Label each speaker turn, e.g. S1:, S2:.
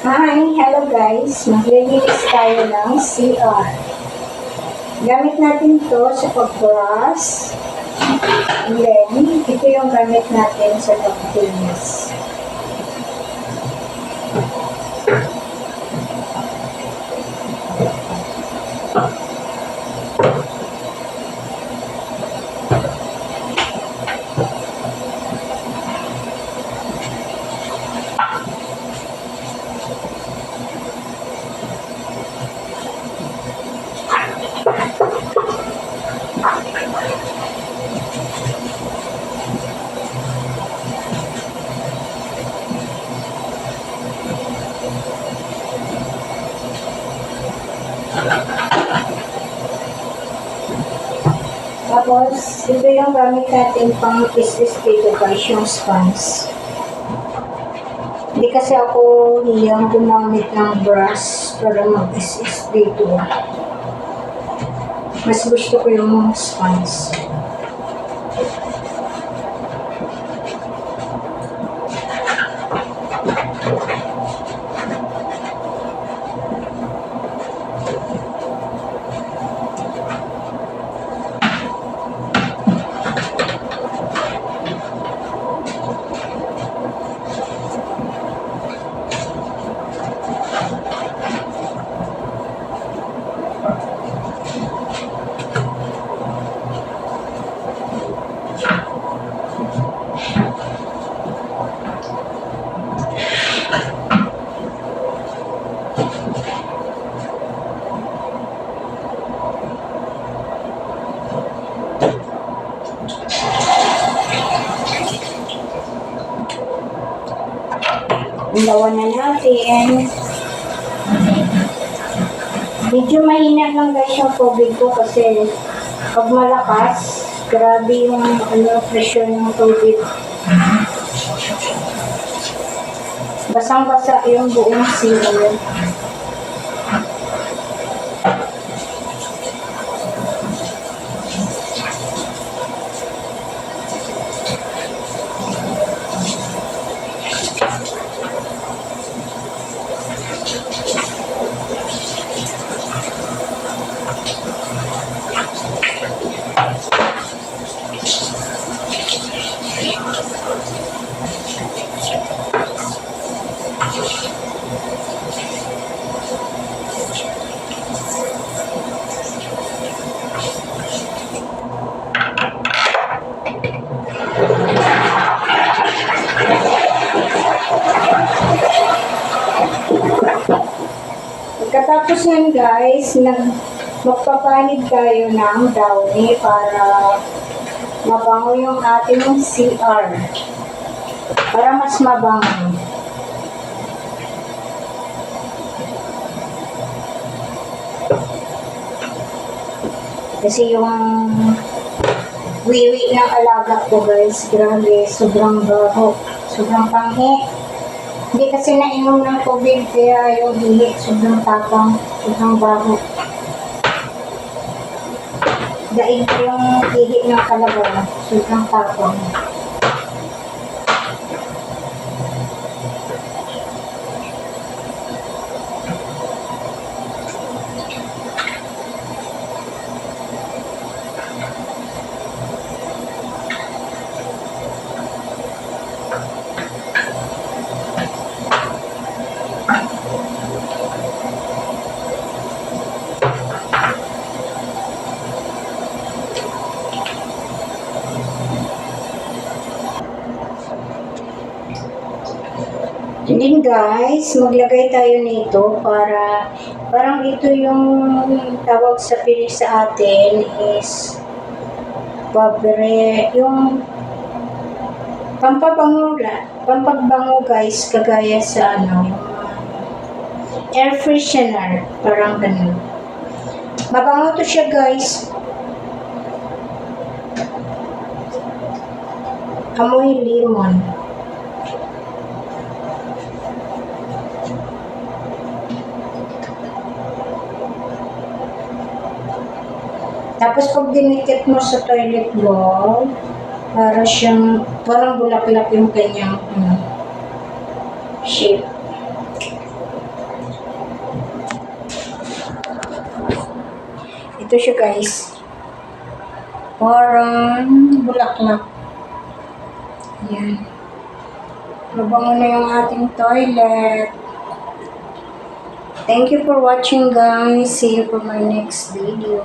S1: Hi! Hello guys! Maglilinis tayo ng CR. Gamit natin to sa pag-brush. And then, ito yung gamit natin sa pag-linis. Tapos, ito yung gamit natin pang is-dito guys, yung sponge. Hindi kasi ako hiyang gumamit ng brush para mag-is dito. Mas gusto ko yung sponge. Ilawan na natin. Medyo mahina lang guys yung tubig ko kasi pag malakas, grabe yung pressure ng tubig. Basang-basa yung buong CR. Pagkatapos yan guys, magpapanid tayo ng downy para mabango yung ating CR. Para mas mabango. Kasi yung wiwi ng alaga ko guys, grabe, sobrang baho, sobrang panghi. Hindi kasi nainom ng tubig, kaya yung hihi, sobrang tapang, sobrang baho. Daig yung hihi ng kalabaw, sobrang tapang. And then guys, maglagay tayo nito para parang ito yung tawag sa Pilis sa atin is pabre, yung pampagbango guys, kagaya sa air freshener, parang ganun. Mabango to siya guys. Amoy lemon. Tapos pag dinikit mo sa toilet bowl, para siyang, parang bulaklak yung kanyang shape. Ito siya guys. Parang bulaklak. Ayan. Mabango na yung ating toilet. Thank you for watching guys. See you for my next video.